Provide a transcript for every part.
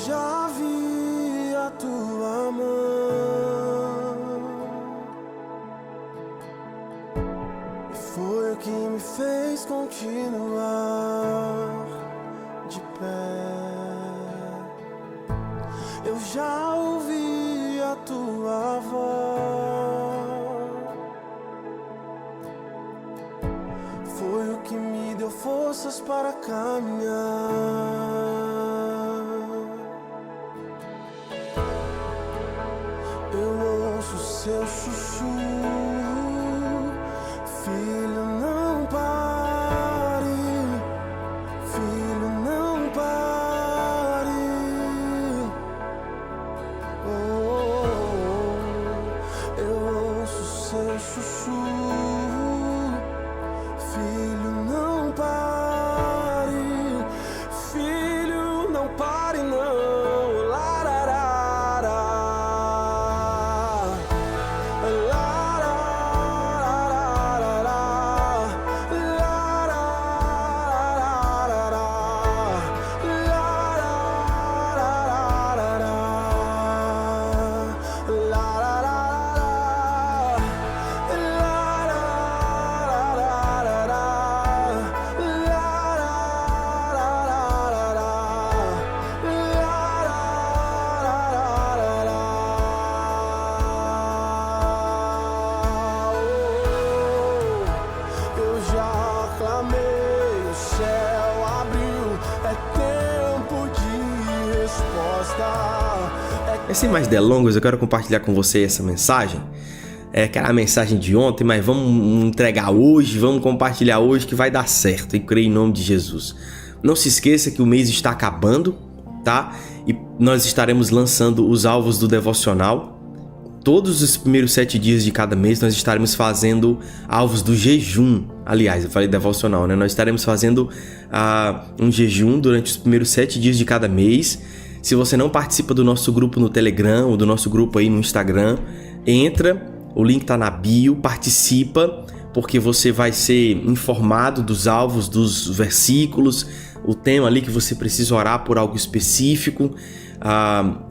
já vi a tua mão, e foi o que me fez continuar de pé. Eu já ouvi a tua voz, foi o que me deu forças para caminhar. Eu ouço seu sussurro, filho, não pare, filho, não pare. Eu ouço seu sussurro, filho, não pare, filho, não pare, não. Sem mais delongas, eu quero compartilhar com você essa mensagem. Que era a mensagem de ontem, mas vamos entregar hoje, vamos compartilhar hoje que vai dar certo, e creio em nome de Jesus. Não se esqueça que o mês está acabando, tá? E nós estaremos lançando os alvos do devocional. Todos os primeiros 7 dias de cada mês nós estaremos fazendo alvos do jejum. Aliás, eu falei devocional, né? Nós estaremos fazendo um jejum durante os primeiros 7 dias de cada mês. Se você não participa do nosso grupo no Telegram ou do nosso grupo aí no Instagram, entra, o link tá na bio, participa, porque você vai ser informado dos alvos, dos versículos, o tema ali que você precisa orar por algo específico.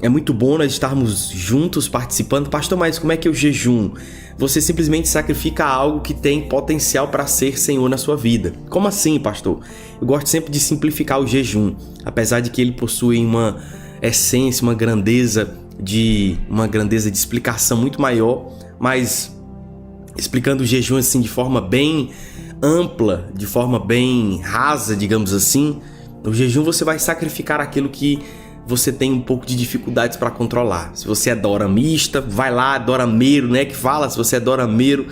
É muito bom nós estarmos juntos participando. Pastor, mas como é que é o jejum? Você simplesmente sacrifica algo que tem potencial para ser Senhor na sua vida. Como assim, pastor? Eu gosto sempre de simplificar o jejum, apesar de que ele possui uma essência, uma grandeza de explicação muito maior, mas explicando o jejum assim de forma bem ampla, de forma bem rasa, digamos assim. No jejum você vai sacrificar aquilo que você tem um pouco de dificuldades para controlar. Se você é doramista, vai lá, dorameiro, né? Que fala, se você é dorameiro,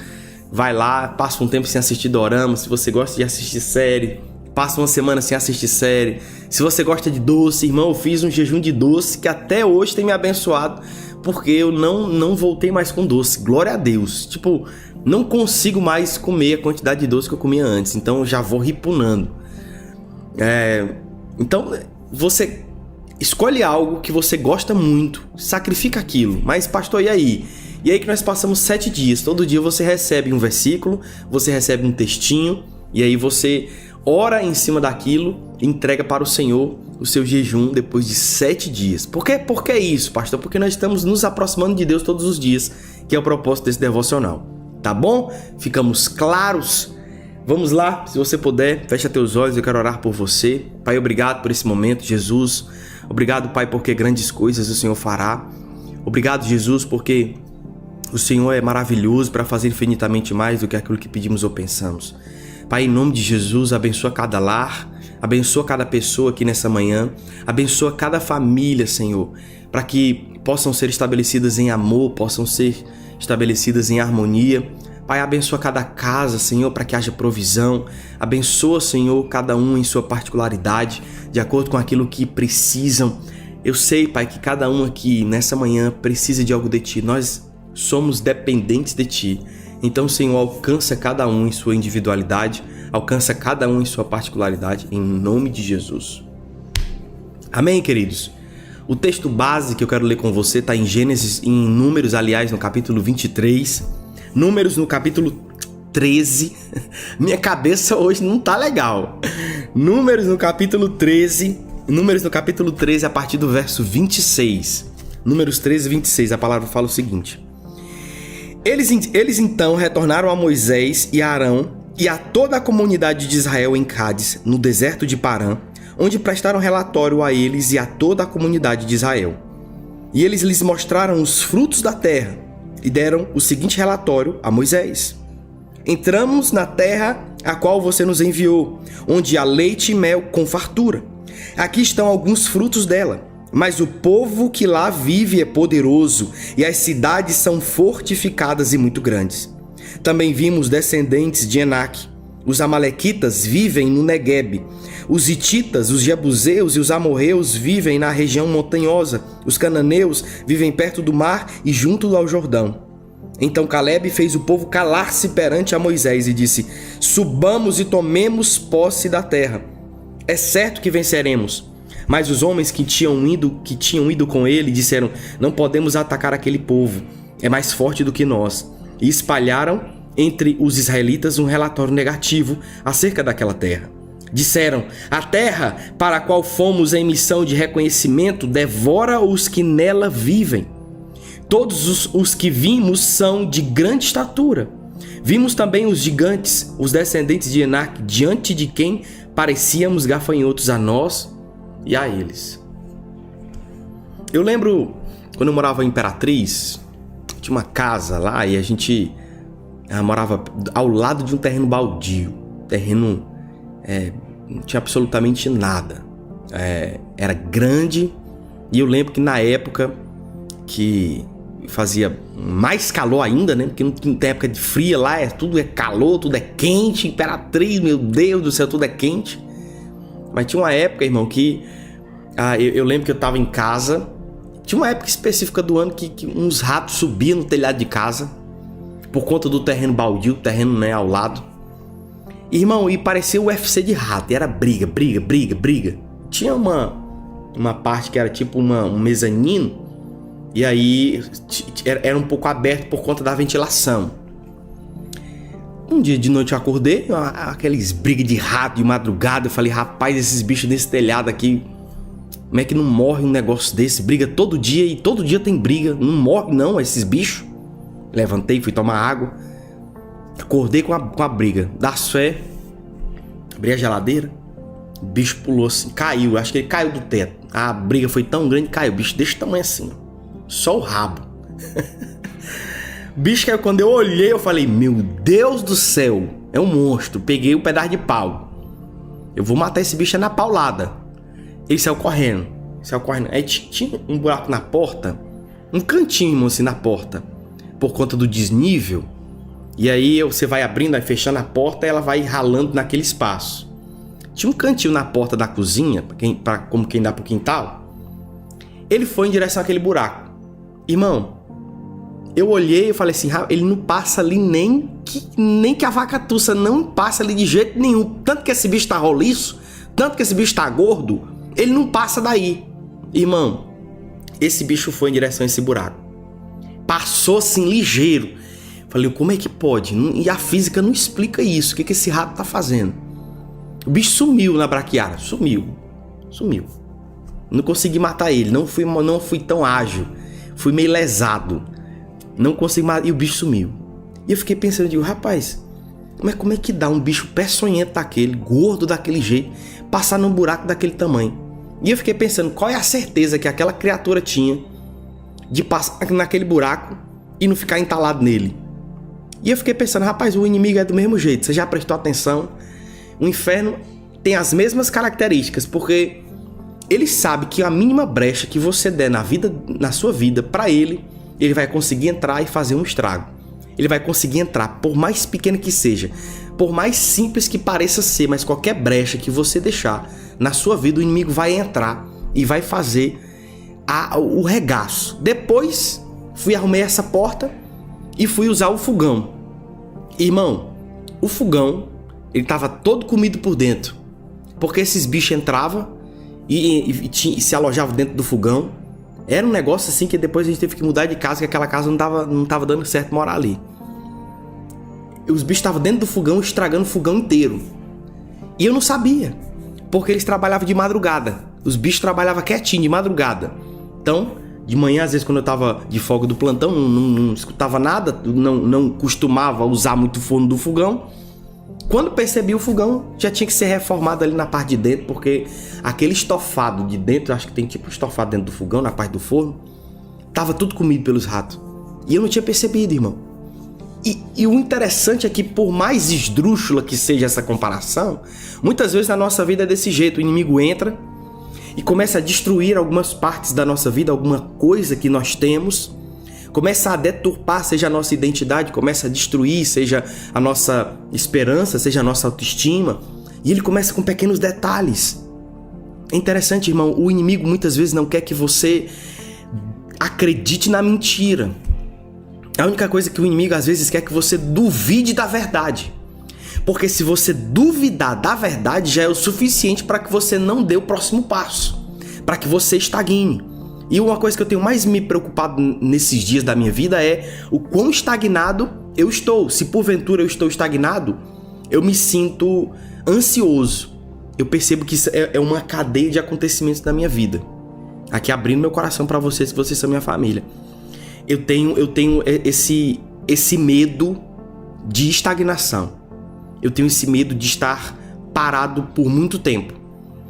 vai lá, passa um tempo sem assistir dorama. Se você gosta de assistir série, passa uma semana sem assistir série. Se você gosta de doce, irmão, eu fiz um jejum de doce que até hoje tem me abençoado, porque eu não voltei mais com doce. Glória a Deus. Tipo, não consigo mais comer a quantidade de doce que eu comia antes. Então eu já vou ripunando. Então você escolhe algo que você gosta muito, sacrifica aquilo. Mas pastor, e aí? E aí que nós passamos 7 dias. Todo dia você recebe um versículo, você recebe um textinho, e aí você ora em cima daquilo, entrega para o Senhor o seu jejum depois de 7 dias. Por que isso, pastor? Porque nós estamos nos aproximando de Deus todos os dias, que é o propósito desse devocional. Tá bom? Ficamos claros? Vamos lá, se você puder, fecha teus olhos, eu quero orar por você. Pai, obrigado por esse momento, Jesus. Obrigado, Pai, porque grandes coisas o Senhor fará. Obrigado, Jesus, porque o Senhor é maravilhoso para fazer infinitamente mais do que aquilo que pedimos ou pensamos. Pai, em nome de Jesus, abençoa cada lar, abençoa cada pessoa aqui nessa manhã, abençoa cada família, Senhor, para que possam ser estabelecidas em amor, possam ser estabelecidas em harmonia. Pai, abençoa cada casa, Senhor, para que haja provisão. Abençoa, Senhor, cada um em sua particularidade, de acordo com aquilo que precisam. Eu sei, Pai, que cada um aqui nessa manhã precisa de algo de Ti. Nós somos dependentes de Ti. Então, Senhor, alcança cada um em sua individualidade, alcança cada um em sua particularidade, em nome de Jesus. Amém, queridos? O texto base que eu quero ler com você está em Números, aliás, no capítulo 23. Números no capítulo 13. Minha cabeça hoje não tá legal. Números no capítulo 13, Números no capítulo 13, a partir do verso 26. Números 13, 26, a palavra fala o seguinte: Eles então retornaram a Moisés e a Arão e a toda a comunidade de Israel em Cádiz, no deserto de Parã, onde prestaram relatório a eles e a toda a comunidade de Israel. E eles lhes mostraram os frutos da terra e deram o seguinte relatório a Moisés: Entramos na terra a qual você nos enviou, onde há leite e mel com fartura. Aqui estão alguns frutos dela, mas o povo que lá vive é poderoso e as cidades são fortificadas e muito grandes. Também vimos descendentes de Enaque. Os amalequitas vivem no Neguebe. Os hititas, os jebuseus e os amorreus vivem na região montanhosa. Os cananeus vivem perto do mar e junto ao Jordão. Então Calebe fez o povo calar-se perante a Moisés e disse: Subamos e tomemos posse da terra. É certo que venceremos. Mas os homens que tinham ido com ele disseram: Não podemos atacar aquele povo, é mais forte do que nós. E espalharam entre os israelitas um relatório negativo acerca daquela terra. Disseram: A terra para a qual fomos em missão de reconhecimento devora os que nela vivem. Todos os que vimos são de grande estatura. Vimos também os gigantes, os descendentes de Enaque, diante de quem parecíamos gafanhotos a nós e a eles. Eu lembro quando eu morava em Imperatriz, tinha uma casa lá e a gente morava ao lado de um terreno baldio. Terreno não tinha absolutamente nada. Era grande e eu lembro que na época que fazia mais calor ainda, né? Porque não tem época de fria lá, tudo é calor, tudo é quente. Imperatriz, meu Deus do céu, tudo é quente. Mas tinha uma época, irmão, que eu lembro que eu tava em casa. Tinha uma época específica do ano que uns ratos subiam no telhado de casa por conta do terreno baldio, terreno, né, ao lado. Irmão, e parecia o UFC de rato, e era briga. Tinha uma parte que era tipo um mezanino, e aí era um pouco aberto por conta da ventilação. Um dia de noite eu acordei, aqueles brigas de rato de madrugada. Eu falei: rapaz, esses bichos desse telhado aqui, como é que não morre um negócio desse? Briga todo dia e todo dia tem briga. Não morre não esses bichos. Levantei, fui tomar água. Acordei com a briga. Das fé, abri a geladeira. O bicho pulou assim, caiu. Acho que ele caiu do teto. A briga foi tão grande, caiu. O bicho desse tamanho assim, só o rabo. Bicho, que quando eu olhei, eu falei: meu Deus do céu, é um monstro. Peguei um pedaço de pau. Eu vou matar esse bicho na paulada. Ele saiu correndo. Aí tinha um buraco na porta, um cantinho assim na porta, por conta do desnível. E aí você vai abrindo, vai fechando a porta e ela vai ralando naquele espaço. Tinha um cantinho na porta da cozinha, como quem dá pro quintal. Ele foi em direção àquele buraco. Irmão, eu olhei e falei assim: ele não passa ali nem que a vaca tussa, não passa ali de jeito nenhum. Tanto que esse bicho tá roliço, tanto que esse bicho tá gordo, ele não passa daí. Irmão, esse bicho foi em direção a esse buraco. Passou assim, ligeiro. Falei: como é que pode? E a física não explica isso. O que esse rato tá fazendo? O bicho sumiu na braquiária. Sumiu. Não consegui matar ele. Não fui tão ágil. Fui meio lesado. Não consegui matar. E o bicho sumiu. E eu fiquei pensando, digo: rapaz, como é que dá um bicho peçonhento daquele, gordo daquele jeito, passar num buraco daquele tamanho? E eu fiquei pensando, qual é a certeza que aquela criatura tinha de passar naquele buraco e não ficar entalado nele? E eu fiquei pensando, rapaz, o inimigo é do mesmo jeito. Você já prestou atenção? O inferno tem as mesmas características, porque ele sabe que a mínima brecha que você der na sua vida, para ele vai conseguir entrar e fazer um estrago. Ele vai conseguir entrar, por mais pequeno que seja, por mais simples que pareça ser, mas qualquer brecha que você deixar na sua vida, o inimigo vai entrar e vai fazer o regaço. Depois, arrumei essa porta e fui usar o fogão. Irmão, o fogão, ele tava todo comido por dentro, porque esses bichos entravam e se alojavam dentro do fogão. Era um negócio assim que depois a gente teve que mudar de casa, que aquela casa não tava dando certo morar ali. Os bichos estavam dentro do fogão, estragando o fogão inteiro. E eu não sabia, porque eles trabalhavam de madrugada. Os bichos trabalhavam quietinho, de madrugada. Então, de manhã, às vezes, quando eu tava de folga do plantão, não escutava nada, não costumava usar muito o forno do fogão. Quando percebi, o fogão já tinha que ser reformado ali na parte de dentro, porque aquele estofado de dentro, acho que tem tipo estofado dentro do fogão, na parte do forno, tava tudo comido pelos ratos. E eu não tinha percebido, irmão. E o interessante é que, por mais esdrúxula que seja essa comparação, muitas vezes na nossa vida é desse jeito. O inimigo entra e começa a destruir algumas partes da nossa vida, alguma coisa que nós temos, começa a deturpar, seja a nossa identidade, começa a destruir, seja a nossa esperança, seja a nossa autoestima. E ele começa com pequenos detalhes. É interessante, irmão, o inimigo muitas vezes não quer que você acredite na mentira. A única coisa que o inimigo às vezes quer é que você duvide da verdade. Porque se você duvidar da verdade, já é o suficiente para que você não dê o próximo passo, para que você estagne. E uma coisa que eu tenho mais me preocupado nesses dias da minha vida é o quão estagnado eu estou. Se porventura eu estou estagnado, eu me sinto ansioso. Eu percebo que isso é uma cadeia de acontecimentos na minha vida. Aqui abrindo meu coração para vocês, que vocês são minha família. Eu tenho esse medo de estagnação. Eu tenho esse medo de estar parado por muito tempo.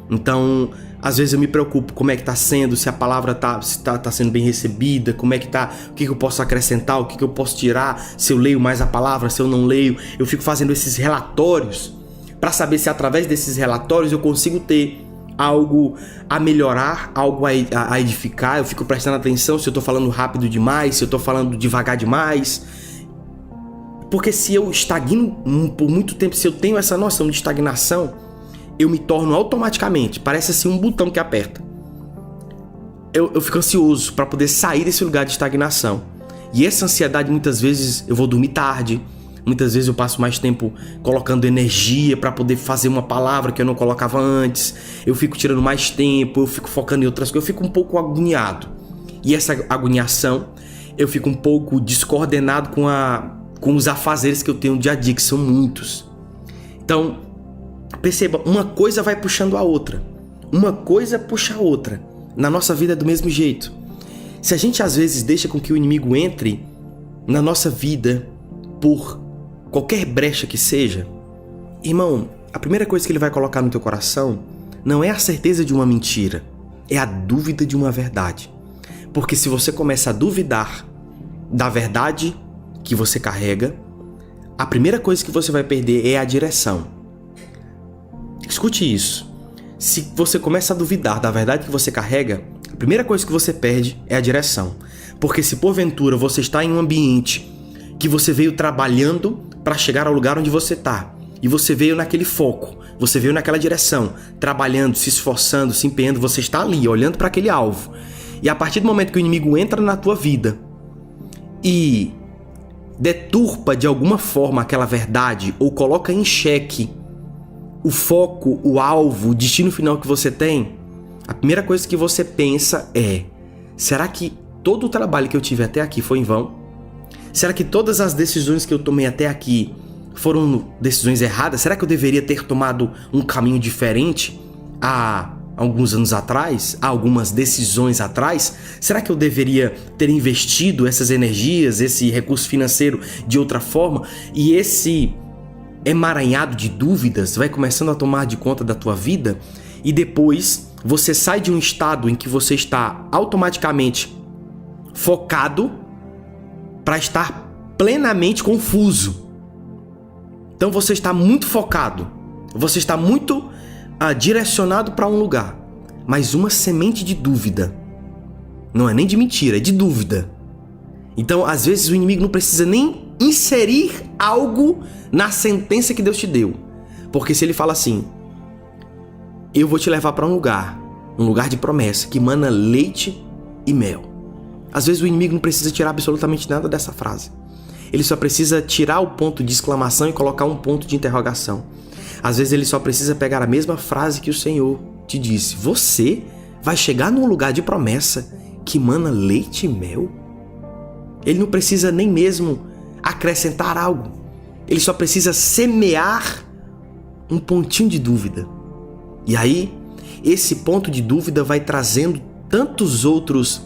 Então, às vezes eu me preocupo como é que está sendo, se a palavra tá sendo bem recebida, como é que tá, o que eu posso acrescentar, o que eu posso tirar, se eu leio mais a palavra, se eu não leio. Eu fico fazendo esses relatórios para saber se através desses relatórios eu consigo ter algo a melhorar, algo a edificar. Eu fico prestando atenção se eu estou falando rápido demais, se eu estou falando devagar demais. Porque se eu estagno por muito tempo, se eu tenho essa noção de estagnação, eu me torno automaticamente, parece assim um botão que aperta. Eu fico ansioso para poder sair desse lugar de estagnação. E essa ansiedade, muitas vezes, eu vou dormir tarde, muitas vezes eu passo mais tempo colocando energia para poder fazer uma palavra que eu não colocava antes, eu fico tirando mais tempo, eu fico focando em outras coisas, eu fico um pouco agoniado. E essa agoniação, eu fico um pouco descoordenado com os afazeres que eu tenho no dia a dia, que são muitos. Então, perceba, uma coisa vai puxando a outra. Uma coisa puxa a outra. Na nossa vida é do mesmo jeito. Se a gente às vezes deixa com que o inimigo entre na nossa vida por qualquer brecha que seja, irmão, a primeira coisa que ele vai colocar no teu coração não é a certeza de uma mentira, é a dúvida de uma verdade. Porque se você começa a duvidar da verdade que você carrega, a primeira coisa que você vai perder é a direção. Escute isso. Se você começa a duvidar da verdade que você carrega, a primeira coisa que você perde é a direção. Porque se porventura você está em um ambiente que você veio trabalhando para chegar ao lugar onde você está, e você veio naquele foco, você veio naquela direção, trabalhando, se esforçando, se empenhando, você está ali, olhando para aquele alvo. E a partir do momento que o inimigo entra na tua vida e deturpa de alguma forma aquela verdade ou coloca em xeque o foco, o alvo, o destino final que você tem, a primeira coisa que você pensa é: será que todo o trabalho que eu tive até aqui foi em vão? Será que todas as decisões que eu tomei até aqui foram decisões erradas? Será que eu deveria ter tomado um caminho diferente há alguns anos atrás, há algumas decisões atrás? Será que eu deveria ter investido essas energias, esse recurso financeiro de outra forma? E esse emaranhado de dúvidas vai começando a tomar de conta da tua vida, e depois você sai de um estado em que você está automaticamente focado para estar plenamente confuso. Então você está muito focado, você está muito direcionado para um lugar, mas uma semente de dúvida, não é nem de mentira, é de dúvida. Então às vezes o inimigo não precisa nem inserir algo na sentença que Deus te deu, porque se ele fala assim: eu vou te levar para um lugar de promessa que mana leite e mel, às vezes o inimigo não precisa tirar absolutamente nada dessa frase. Ele só precisa tirar o ponto de exclamação e colocar um ponto de interrogação. Às vezes ele só precisa pegar a mesma frase que o Senhor te disse: você vai chegar num lugar de promessa que mana leite e mel? Ele não precisa nem mesmo acrescentar algo. Ele só precisa semear um pontinho de dúvida. E aí, esse ponto de dúvida vai trazendo tantas outras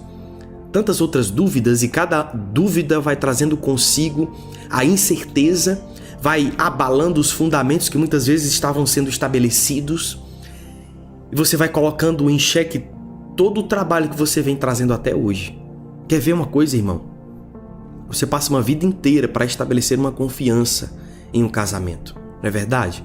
dúvidas, e cada dúvida vai trazendo consigo a incerteza, vai abalando os fundamentos que muitas vezes estavam sendo estabelecidos, e você vai colocando em xeque todo o trabalho que você vem trazendo até hoje. Quer ver uma coisa, irmão? Você passa uma vida inteira para estabelecer uma confiança em um casamento, não é verdade?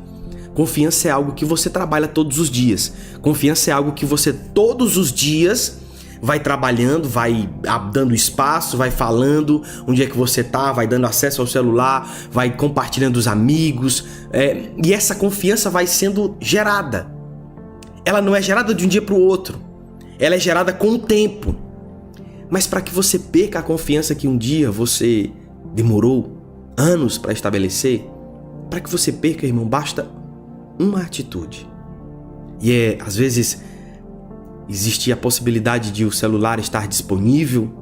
Confiança é algo que você trabalha todos os dias. Confiança é algo que você todos os dias vai trabalhando, vai dando espaço, vai falando onde é que você tá, vai dando acesso ao celular, vai compartilhando os amigos, e essa confiança vai sendo gerada. Ela não é gerada de um dia para o outro, ela é gerada com o tempo. Mas para que você perca a confiança que um dia você demorou anos para estabelecer, para que você perca, irmão, basta uma atitude. E às vezes existe a possibilidade de o celular estar disponível,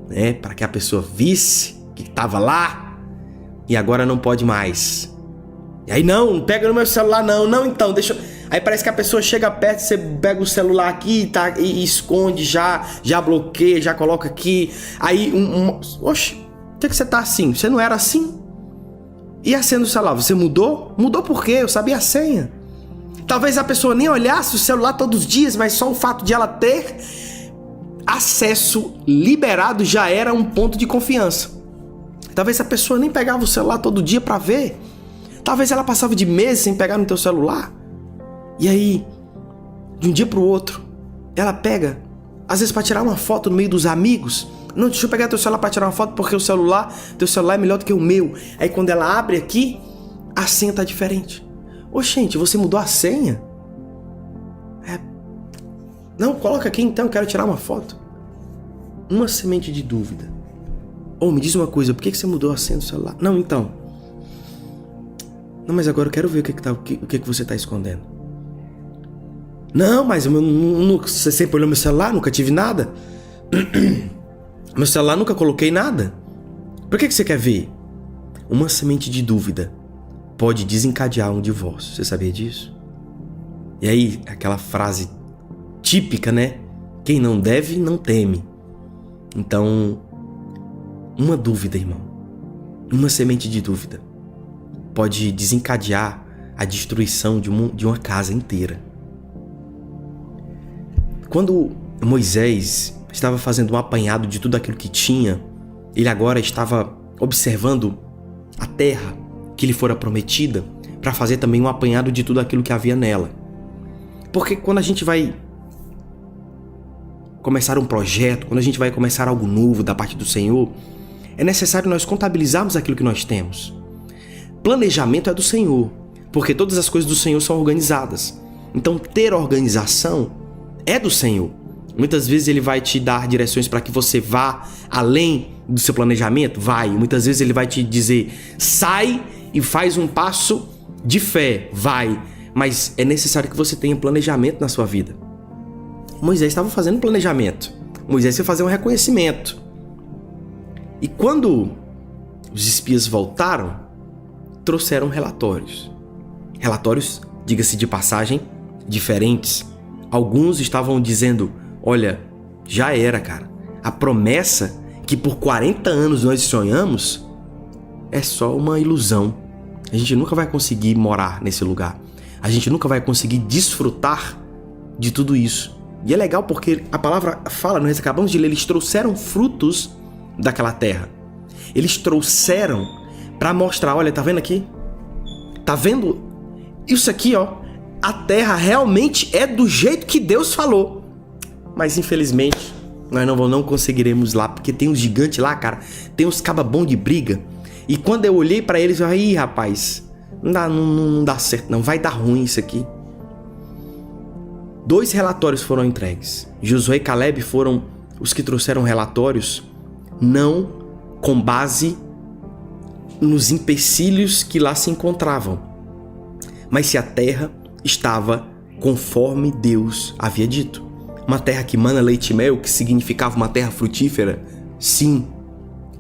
né, para que a pessoa visse que estava lá, e agora não pode mais. E aí, não pega no meu celular, não, então, deixa. Aí parece que a pessoa chega perto, você pega o celular aqui e esconde, já bloqueia, já coloca aqui. Aí, oxe, por que você tá assim? Você não era assim? E a senha do celular, você mudou? Mudou por quê? Eu sabia a senha. Talvez a pessoa nem olhasse o celular todos os dias, mas só o fato de ela ter acesso liberado já era um ponto de confiança. Talvez a pessoa nem pegava o celular todo dia para ver. Talvez ela passava de meses sem pegar no teu celular. E aí, de um dia pro outro, ela pega, às vezes para tirar uma foto no meio dos amigos. Não, deixa eu pegar teu celular para tirar uma foto porque teu celular é melhor do que o meu. Aí quando ela abre aqui, a senha tá diferente. Ô, gente, você mudou a senha? Não, coloca aqui então, quero tirar uma foto. Uma semente de dúvida. Me diz uma coisa, por que você mudou a senha do celular? Não, então. Não, mas agora eu quero ver o que você tá escondendo. Não, mas você sempre olhou meu celular, nunca tive nada. Meu celular nunca coloquei nada. Por que você quer ver? Uma semente de dúvida pode desencadear um divórcio. Você sabia disso? E aí, aquela frase típica, né? Quem não deve, não teme. Então, uma dúvida, irmão. Uma semente de dúvida pode desencadear a destruição de uma casa inteira. Quando Moisés estava fazendo um apanhado de tudo aquilo que tinha, ele agora estava observando a terra que lhe fora prometida para fazer também um apanhado de tudo aquilo que havia nela. Porque quando a gente vai começar um projeto, quando a gente vai começar algo novo da parte do Senhor, é necessário nós contabilizarmos aquilo que nós temos. Planejamento é do Senhor, porque todas as coisas do Senhor são organizadas. Então ter organização é do Senhor. Muitas vezes ele vai te dar direções para que você vá além do seu planejamento, vai. Muitas vezes ele vai te dizer, sai e faz um passo de fé, vai. Mas é necessário que você tenha planejamento na sua vida. Moisés estava fazendo planejamento. Moisés ia fazer um reconhecimento. E quando os espias voltaram, trouxeram relatórios. Relatórios, diga-se de passagem, diferentes. Alguns estavam dizendo, olha, já era, cara. A promessa que por 40 anos nós sonhamos é só uma ilusão. A gente nunca vai conseguir morar nesse lugar. A gente nunca vai conseguir desfrutar de tudo isso. E é legal porque a palavra fala, nós acabamos de ler, eles trouxeram frutos daquela terra. Eles trouxeram para mostrar, olha, tá vendo aqui? Tá vendo isso aqui, ó? A terra realmente é do jeito que Deus falou. Mas infelizmente, nós não conseguiremos lá, porque tem uns gigantes lá, cara. Tem uns cabas bons de briga. E quando eu olhei para eles, eu falei, ih, rapaz, não dá certo não, vai dar ruim isso aqui. 2 relatórios foram entregues. Josué e Caleb foram os que trouxeram relatórios, não com base nos empecilhos que lá se encontravam, mas se a terra estava conforme Deus havia dito. Uma terra que mana leite e mel, que significava uma terra frutífera, sim,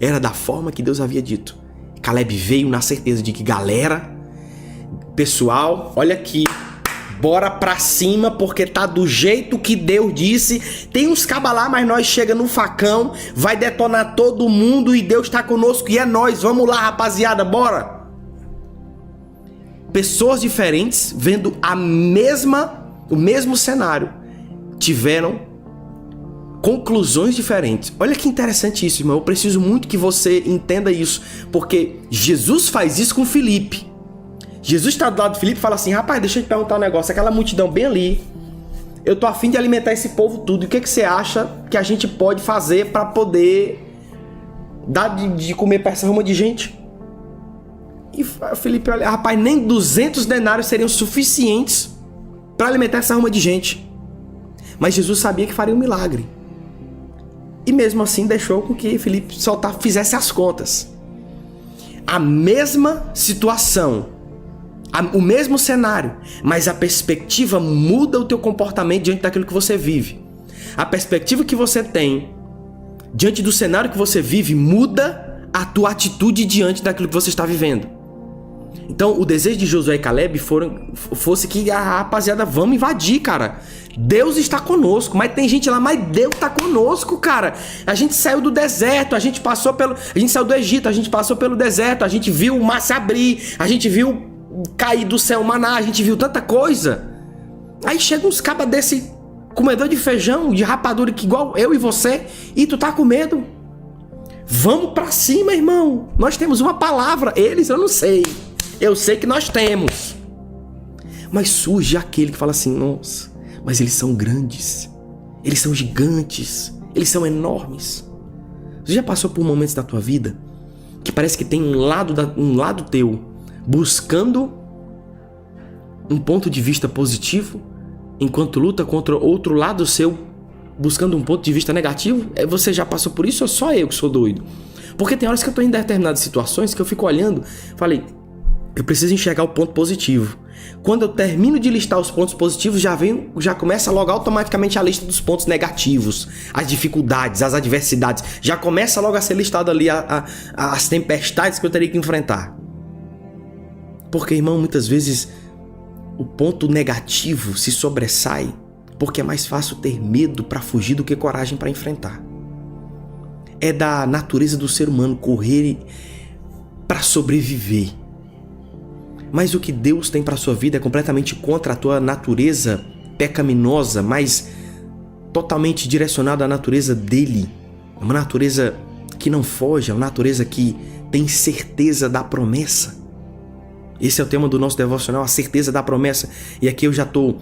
era da forma que Deus havia dito. Caleb veio na certeza de que, galera, pessoal, olha aqui, bora pra cima, porque tá do jeito que Deus disse. Tem uns cabas lá, mas nós chega no facão, vai detonar todo mundo e Deus tá conosco e é nós. Vamos lá, rapaziada, bora. Pessoas diferentes, vendo o mesmo cenário, tiveram conclusões diferentes. Olha que interessante isso, irmão. Eu preciso muito que você entenda isso, porque Jesus faz isso com Filipe. Jesus está do lado de Filipe e fala assim: rapaz, deixa eu te perguntar um negócio. Aquela multidão bem ali, eu tô a fim de alimentar esse povo tudo. E o que você acha que a gente pode fazer para poder dar de comer para essa ruma de gente? E Filipe olha: rapaz, nem 200 denários seriam suficientes para alimentar essa ruma de gente. Mas Jesus sabia que faria um milagre. E mesmo assim deixou com que Filipe fizesse as contas. A mesma situação, o mesmo cenário, mas a perspectiva muda o teu comportamento diante daquilo que você vive. A perspectiva que você tem diante do cenário que você vive muda a tua atitude diante daquilo que você está vivendo. Então o desejo de Josué e Caleb fosse que a rapaziada, vamos invadir, cara. Deus está conosco, mas tem gente lá, mas Deus está conosco, cara. A gente saiu do deserto, a gente saiu do Egito, a gente passou pelo deserto, a gente viu o mar se abrir, a gente viu cair do céu maná, a gente viu tanta coisa. Aí chega uns cabas desse comedor de feijão, de rapadura, que igual eu e você, e tu tá com medo. Vamos pra cima, irmão. Nós temos uma palavra, eles eu não sei. Eu sei que nós temos. Mas surge aquele que fala assim: nossa, mas eles são grandes, eles são gigantes, eles são enormes. Você já passou por momentos da tua vida que parece que tem um lado teu buscando um ponto de vista positivo, enquanto luta contra outro lado seu buscando um ponto de vista negativo? Você já passou por isso ou só eu que sou doido? Porque tem horas que eu tô em determinadas situações que eu fico olhando, falei, eu preciso enxergar o ponto positivo. Quando eu termino de listar os pontos positivos, já começa logo automaticamente a lista dos pontos negativos, as dificuldades, as adversidades. Já começa logo a ser listado ali as tempestades que eu teria que enfrentar. Porque, irmão, muitas vezes o ponto negativo se sobressai porque é mais fácil ter medo para fugir do que coragem para enfrentar. É da natureza do ser humano correr para sobreviver. Mas o que Deus tem para sua vida é completamente contra a tua natureza pecaminosa, mas totalmente direcionada à natureza dele. É uma natureza que não foge, é uma natureza que tem certeza da promessa. Esse é o tema do nosso devocional, a certeza da promessa. E aqui eu já estou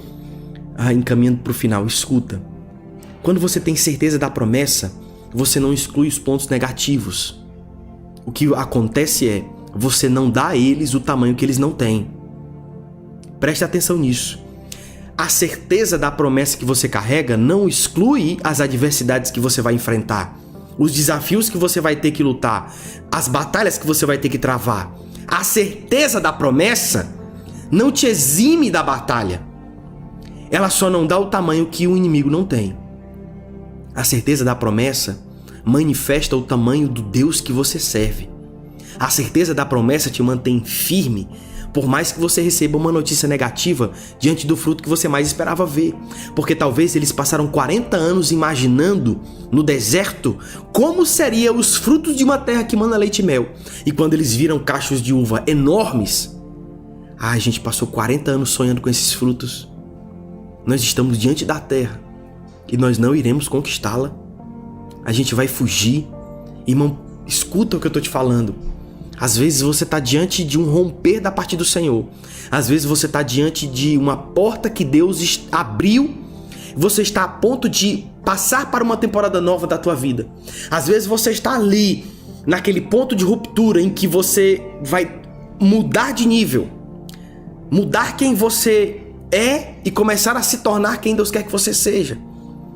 encaminhando para o final. Escuta, quando você tem certeza da promessa, você não exclui os pontos negativos. O que acontece é, você não dá a eles o tamanho que eles não têm. Preste atenção nisso. A certeza da promessa que você carrega não exclui as adversidades que você vai enfrentar, os desafios que você vai ter que lutar, as batalhas que você vai ter que travar. A certeza da promessa não te exime da batalha. Ela só não dá o tamanho que o inimigo não tem. A certeza da promessa manifesta o tamanho do Deus que você serve. A certeza da promessa te mantém firme, por mais que você receba uma notícia negativa diante do fruto que você mais esperava ver. Porque talvez eles passaram 40 anos imaginando no deserto como seriam os frutos de uma terra que mana leite e mel. E quando eles viram cachos de uva enormes, a gente passou 40 anos sonhando com esses frutos. Nós estamos diante da terra e nós não iremos conquistá-la. A gente vai fugir. Irmão, escuta o que eu estou te falando. Às vezes você está diante de um romper da parte do Senhor. Às vezes você está diante de uma porta que Deus abriu. Você está a ponto de passar para uma temporada nova da tua vida. Às vezes você está ali, naquele ponto de ruptura em que você vai mudar de nível. Mudar quem você é e começar a se tornar quem Deus quer que você seja.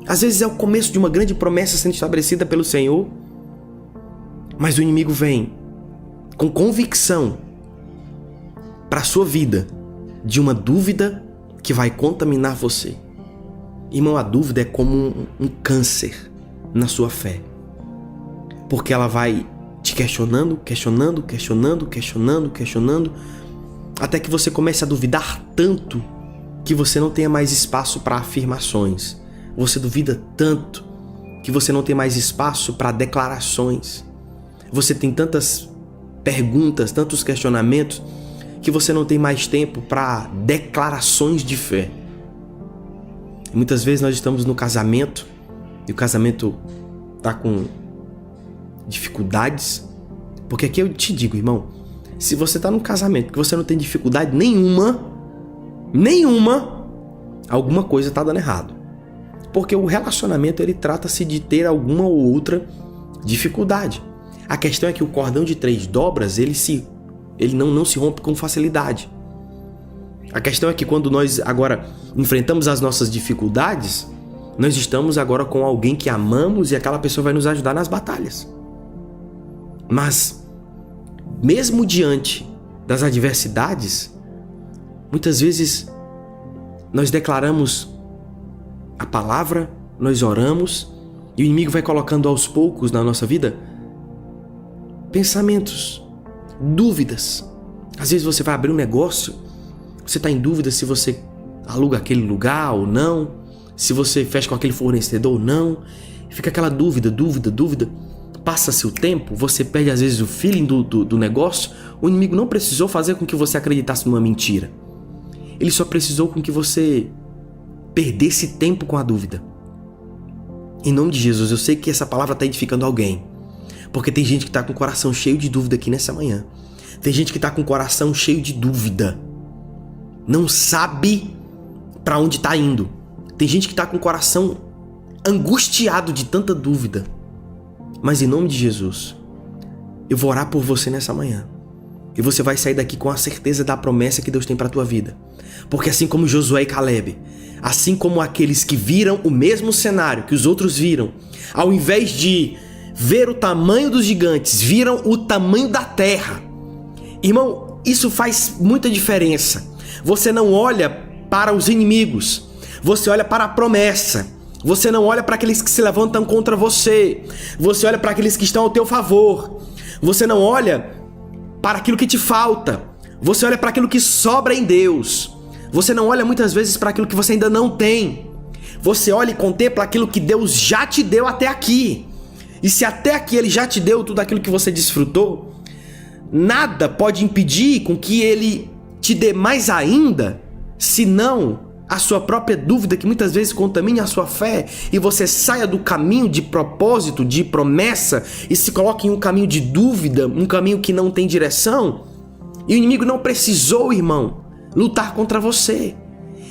Às vezes é o começo de uma grande promessa sendo estabelecida pelo Senhor. Mas o inimigo vem com convicção para a sua vida de uma dúvida que vai contaminar você. Irmão, a dúvida é como um câncer na sua fé. Porque ela vai te questionando, até que você comece a duvidar tanto que você não tenha mais espaço para afirmações. Você duvida tanto que você não tem mais espaço para declarações. Você tem tantas perguntas, tantos questionamentos, que você não tem mais tempo para declarações de fé. E muitas vezes nós estamos no casamento e o casamento está com dificuldades. Porque aqui eu te digo, irmão, se você está num casamento que você não tem dificuldade nenhuma, alguma coisa está dando errado. Porque o relacionamento, ele trata-se de ter alguma ou outra dificuldade. A questão é que o cordão de 3 dobras, ele não se rompe com facilidade. A questão é que quando nós agora enfrentamos as nossas dificuldades, nós estamos agora com alguém que amamos e aquela pessoa vai nos ajudar nas batalhas. Mas, mesmo diante das adversidades, muitas vezes nós declaramos a palavra, nós oramos e o inimigo vai colocando aos poucos na nossa vida pensamentos, dúvidas. Às vezes você vai abrir um negócio, você está em dúvida se você aluga aquele lugar ou não, se você fecha com aquele fornecedor ou não. Fica aquela dúvida. Passa-se o tempo, você perde às vezes o feeling do negócio. O inimigo não precisou fazer com que você acreditasse numa mentira. Ele só precisou com que você perdesse tempo com a dúvida. Em nome de Jesus, eu sei que essa palavra está edificando alguém. Porque tem gente que está com o coração cheio de dúvida aqui nessa manhã. Tem gente que está com o coração cheio de dúvida. Não sabe para onde está indo. Tem gente que está com o coração angustiado de tanta dúvida. Mas em nome de Jesus, eu vou orar por você nessa manhã. E você vai sair daqui com a certeza da promessa que Deus tem para a tua vida. Porque assim como Josué e Caleb, assim como aqueles que viram o mesmo cenário que os outros viram, ao invés de ver o tamanho dos gigantes, viram o tamanho da terra. Irmão, isso faz muita diferença. Você não olha para os inimigos, você olha para a promessa. Você não olha para aqueles que se levantam contra você. Você olha para aqueles que estão ao teu favor. Você não olha para aquilo que te falta. Você olha para aquilo que sobra em Deus. Você não olha muitas vezes para aquilo que você ainda não tem. Você olha e contempla aquilo que Deus já te deu até aqui. E se até aqui Ele já te deu tudo aquilo que você desfrutou, nada pode impedir com que Ele te dê mais ainda, senão a sua própria dúvida, que muitas vezes contamine a sua fé, e você saia do caminho de propósito, de promessa, e se coloque em um caminho de dúvida, um caminho que não tem direção. E o inimigo não precisou, irmão, lutar contra você.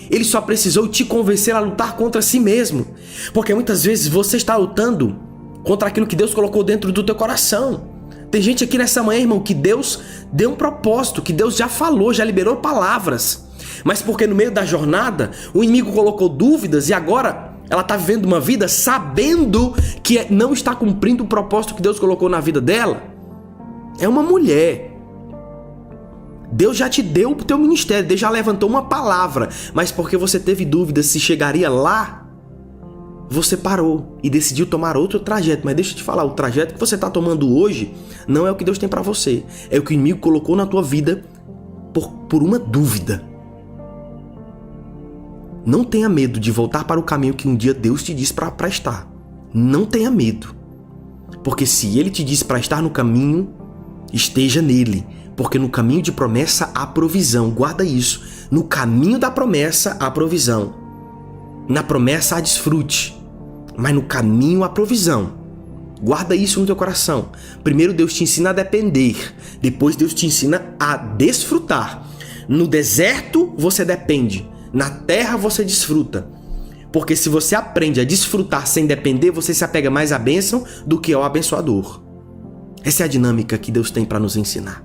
Ele só precisou te convencer a lutar contra si mesmo. Porque muitas vezes você está lutando contra aquilo que Deus colocou dentro do teu coração. Tem gente aqui nessa manhã, irmão, que Deus deu um propósito, que Deus já falou, já liberou palavras. Mas porque no meio da jornada, o inimigo colocou dúvidas e agora ela está vivendo uma vida sabendo que não está cumprindo o propósito que Deus colocou na vida dela. É uma mulher. Deus já te deu o teu ministério, Deus já levantou uma palavra, mas porque você teve dúvidas se chegaria lá, você parou e decidiu tomar outro trajeto. Mas deixa eu te falar, o trajeto que você está tomando hoje não é o que Deus tem para você. É o que o inimigo colocou na tua vida por uma dúvida. Não tenha medo de voltar para o caminho que um dia Deus te disse para estar. Não tenha medo. Porque se Ele te disse para estar no caminho, esteja nele. Porque no caminho de promessa há provisão. Guarda isso. No caminho da promessa há provisão. Na promessa há desfrute. Mas no caminho há provisão. Guarda isso no teu coração. Primeiro Deus te ensina a depender. Depois Deus te ensina a desfrutar. No deserto você depende. Na terra você desfruta. Porque se você aprende a desfrutar sem depender, você se apega mais à bênção do que ao abençoador. Essa é a dinâmica que Deus tem para nos ensinar.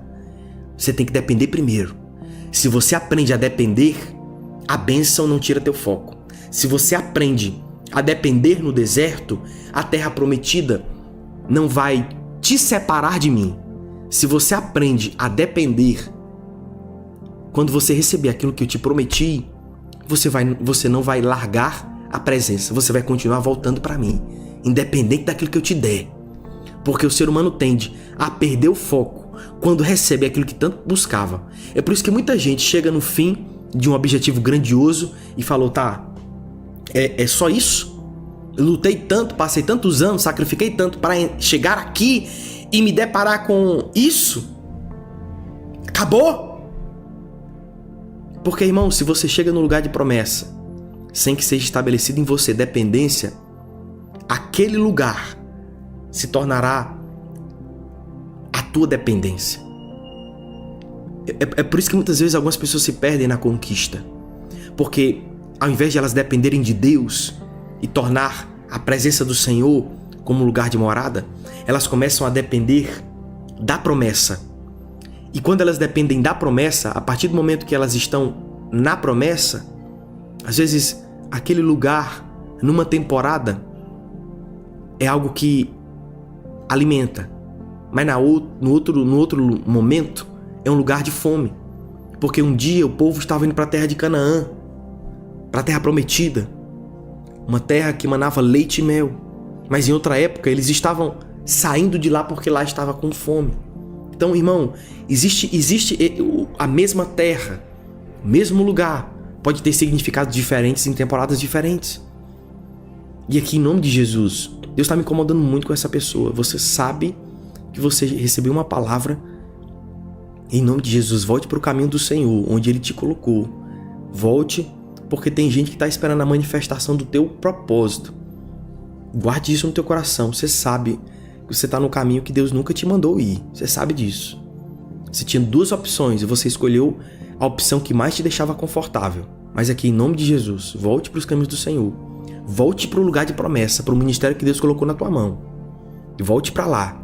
Você tem que depender primeiro. Se você aprende a depender, a bênção não tira teu foco. Se você aprende a depender no deserto, a terra prometida não vai te separar de mim. Se você aprende a depender, quando você receber aquilo que eu te prometi, você não vai largar a presença, você vai continuar voltando para mim, independente daquilo que eu te der. Porque o ser humano tende a perder o foco quando recebe aquilo que tanto buscava. É por isso que muita gente chega no fim de um objetivo grandioso e falou, tá, é só isso? Eu lutei tanto, passei tantos anos, sacrifiquei tanto para chegar aqui e me deparar com isso? Acabou? Porque, irmão, se você chega no lugar de promessa sem que seja estabelecido em você dependência, aquele lugar se tornará a tua dependência. É por isso que muitas vezes algumas pessoas se perdem na conquista. Porque ao invés de elas dependerem de Deus e tornar a presença do Senhor como lugar de morada, elas começam a depender da promessa. E quando elas dependem da promessa, a partir do momento que elas estão na promessa, às vezes aquele lugar, numa temporada, é algo que alimenta. Mas no outro momento, é um lugar de fome. Porque um dia o povo estava indo para a terra de Canaã, para a terra prometida, uma terra que manava leite e mel. Mas em outra época eles estavam saindo de lá porque lá estava com fome. Então, irmão, existe a mesma terra, o mesmo lugar, pode ter significados diferentes em temporadas diferentes. E aqui, em nome de Jesus, Deus está me incomodando muito com essa pessoa. Você sabe que você recebeu uma palavra. Em nome de Jesus, volte para o caminho do Senhor, onde Ele te colocou. Volte, porque tem gente que está esperando a manifestação do teu propósito. Guarde isso no teu coração. Você sabe que você está no caminho que Deus nunca te mandou ir. Você sabe disso. Você tinha duas opções e você escolheu a opção que mais te deixava confortável. Mas aqui, em nome de Jesus, volte para os caminhos do Senhor. Volte para o lugar de promessa, para o ministério que Deus colocou na tua mão. E volte para lá.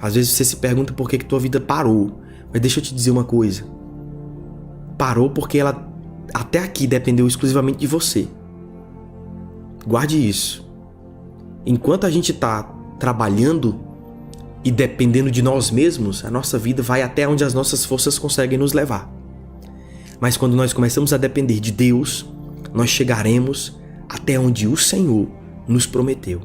Às vezes você se pergunta por que tua vida parou. Mas deixa eu te dizer uma coisa. Parou porque ela até aqui dependeu exclusivamente de você. Guarde isso. Enquanto a gente está trabalhando e dependendo de nós mesmos, a nossa vida vai até onde as nossas forças conseguem nos levar. Mas quando nós começamos a depender de Deus, nós chegaremos até onde o Senhor nos prometeu.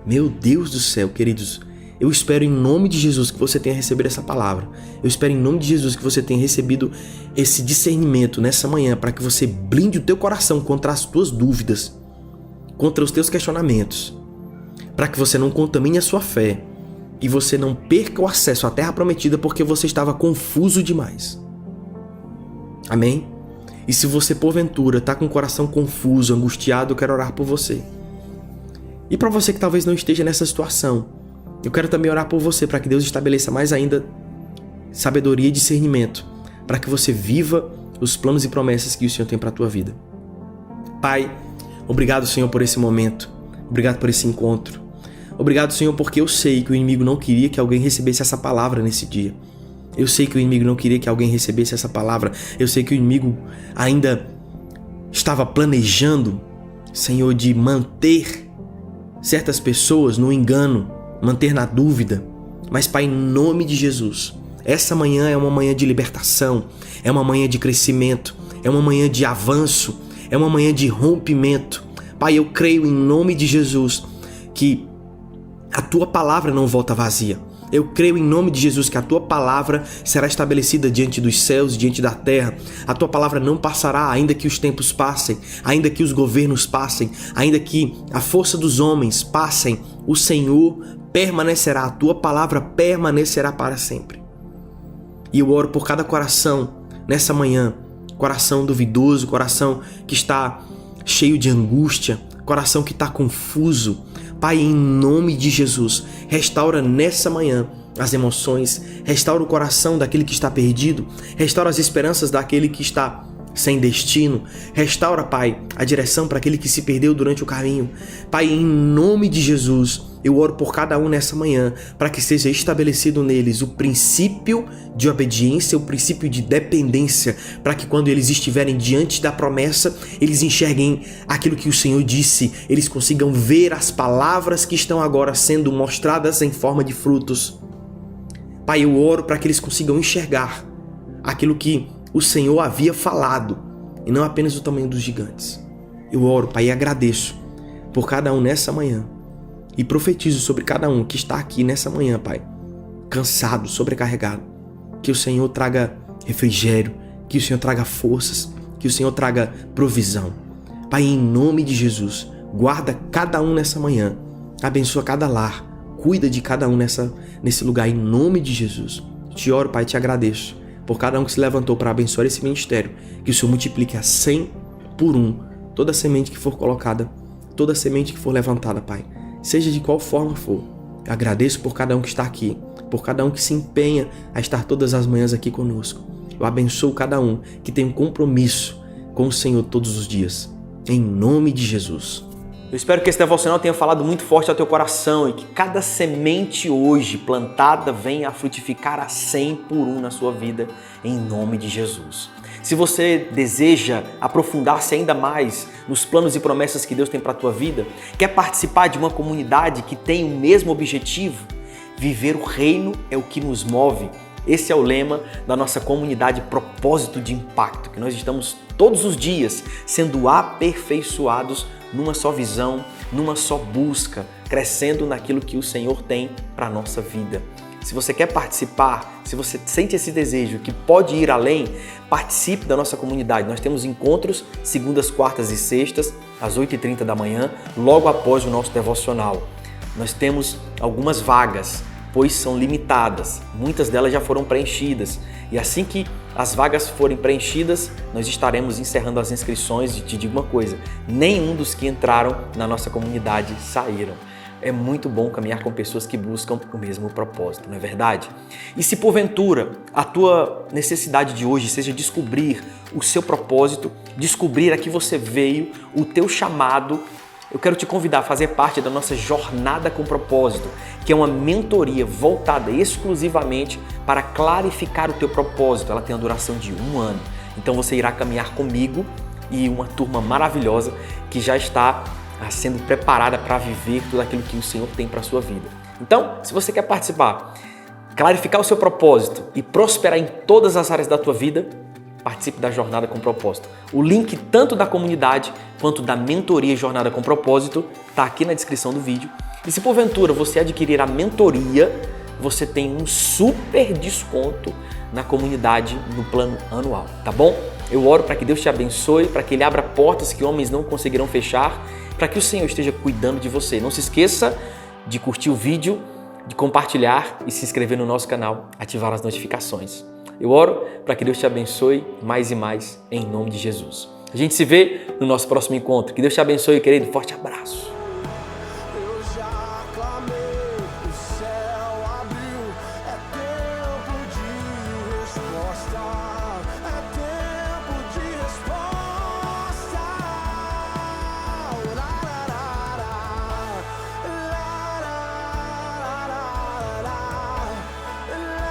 Meu Deus do céu, queridos, eu espero em nome de Jesus que você tenha recebido essa palavra. Eu espero em nome de Jesus que você tenha recebido esse discernimento nessa manhã para que você blinde o teu coração contra as tuas dúvidas, contra os teus questionamentos, para que você não contamine a sua fé e você não perca o acesso à terra prometida porque você estava confuso demais. Amém? E se você porventura está com o coração confuso, angustiado, eu quero orar por você. E para você que talvez não esteja nessa situação, eu quero também orar por você para que Deus estabeleça mais ainda sabedoria e discernimento para que você viva os planos e promessas que o Senhor tem para a tua vida. Pai, obrigado, Senhor, por esse momento. Obrigado por esse encontro. Obrigado, Senhor, porque eu sei que o inimigo não queria que alguém recebesse essa palavra nesse dia. Eu sei que o inimigo não queria que alguém recebesse essa palavra. Eu sei que o inimigo ainda estava planejando, Senhor, de manter certas pessoas no engano, manter na dúvida. Mas, Pai, em nome de Jesus, essa manhã é uma manhã de libertação, é uma manhã de crescimento, é uma manhã de avanço, é uma manhã de rompimento. Pai, eu creio em nome de Jesus que a Tua palavra não volta vazia. Eu creio em nome de Jesus que a Tua palavra será estabelecida diante dos céus, diante da terra. A Tua palavra não passará, ainda que os tempos passem, ainda que os governos passem, ainda que a força dos homens passem, o Senhor permanecerá, a Tua palavra permanecerá para sempre. E eu oro por cada coração nessa manhã, coração duvidoso, coração que está cheio de angústia, coração que está confuso. Pai, em nome de Jesus, restaura nessa manhã as emoções, restaura o coração daquele que está perdido, restaura as esperanças daquele que está sem destino, restaura, Pai, a direção para aquele que se perdeu durante o caminho. Pai, em nome de Jesus, eu oro por cada um nessa manhã, para que seja estabelecido neles o princípio de obediência, o princípio de dependência, para que quando eles estiverem diante da promessa, eles enxerguem aquilo que o Senhor disse, eles consigam ver as palavras que estão agora sendo mostradas em forma de frutos. Pai, eu oro para que eles consigam enxergar aquilo que o Senhor havia falado, e não apenas o tamanho dos gigantes. Eu oro, Pai, e agradeço por cada um nessa manhã, e profetizo sobre cada um que está aqui nessa manhã, Pai, cansado, sobrecarregado, que o Senhor traga refrigério, que o Senhor traga forças, que o Senhor traga provisão. Pai, em nome de Jesus, guarda cada um nessa manhã, abençoa cada lar, cuida de cada um nesse lugar, em nome de Jesus. Te oro, Pai, te agradeço por cada um que se levantou para abençoar esse ministério, que o Senhor multiplique a 100 por 1, toda semente que for colocada, toda semente que for levantada, Pai, seja de qual forma for. Eu agradeço por cada um que está aqui, por cada um que se empenha a estar todas as manhãs aqui conosco. Eu abençoo cada um que tem um compromisso com o Senhor todos os dias, em nome de Jesus. Eu espero que esse devocional tenha falado muito forte ao teu coração e que cada semente hoje plantada venha a frutificar a 100 por 1 na sua vida, em nome de Jesus. Se você deseja aprofundar-se ainda mais nos planos e promessas que Deus tem para a tua vida, quer participar de uma comunidade que tem o mesmo objetivo, viver o reino é o que nos move. Esse é o lema da nossa comunidade Propósito de Impacto, que nós estamos todos os dias sendo aperfeiçoados numa só visão, numa só busca, crescendo naquilo que o Senhor tem para a nossa vida. Se você quer participar, se você sente esse desejo que pode ir além, participe da nossa comunidade. Nós temos encontros segundas, quartas e sextas, às 8h30 da manhã, logo após o nosso devocional. Nós temos algumas vagas, pois são limitadas. Muitas delas já foram preenchidas. E assim que as vagas forem preenchidas, nós estaremos encerrando as inscrições. E te digo uma coisa, nenhum dos que entraram na nossa comunidade saíram. É muito bom caminhar com pessoas que buscam o mesmo propósito, não é verdade? E se porventura a tua necessidade de hoje seja descobrir o seu propósito, descobrir a que você veio, o teu chamado, eu quero te convidar a fazer parte da nossa Jornada com Propósito, que é uma mentoria voltada exclusivamente para clarificar o teu propósito. Ela tem a duração de 1 ano. Então você irá caminhar comigo e uma turma maravilhosa que já está sendo preparada para viver tudo aquilo que o Senhor tem para a sua vida. Então, se você quer participar, clarificar o seu propósito e prosperar em todas as áreas da tua vida, participe da Jornada com Propósito. O link tanto da comunidade quanto da mentoria Jornada com Propósito está aqui na descrição do vídeo. E se porventura você adquirir a mentoria, você tem um super desconto na comunidade no plano anual, tá bom? Eu oro para que Deus te abençoe, para que Ele abra portas que homens não conseguirão fechar, para que o Senhor esteja cuidando de você. Não se esqueça de curtir o vídeo, de compartilhar e se inscrever no nosso canal, ativar as notificações. Eu oro para que Deus te abençoe mais e mais, em nome de Jesus. A gente se vê no nosso próximo encontro. Que Deus te abençoe, querido. Forte abraço. Eu já clamei, o céu abriu, é tempo de resposta, é tempo de resposta.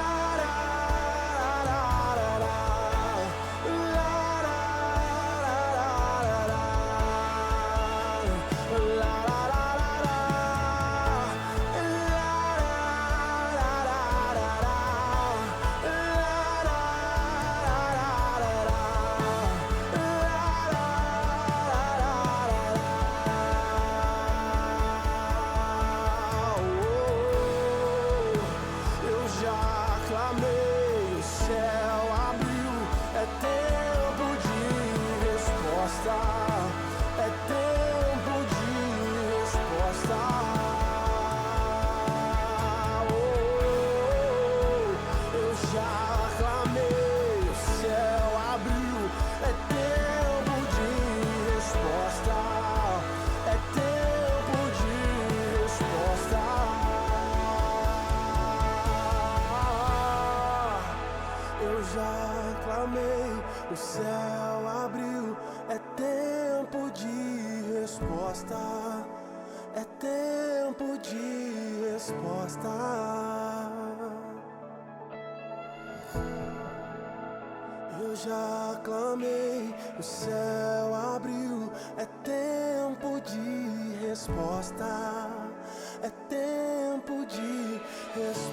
Clamei, o céu abriu, é tempo de resposta, é tempo de resposta. Eu já clamei, o céu abriu, é tempo de resposta, é tempo de resposta. Eu já clamei, o céu abriu, é tempo de resposta, é tempo de resposta. Eu já clamei, o céu abriu, é tempo de resposta, é tempo de resposta.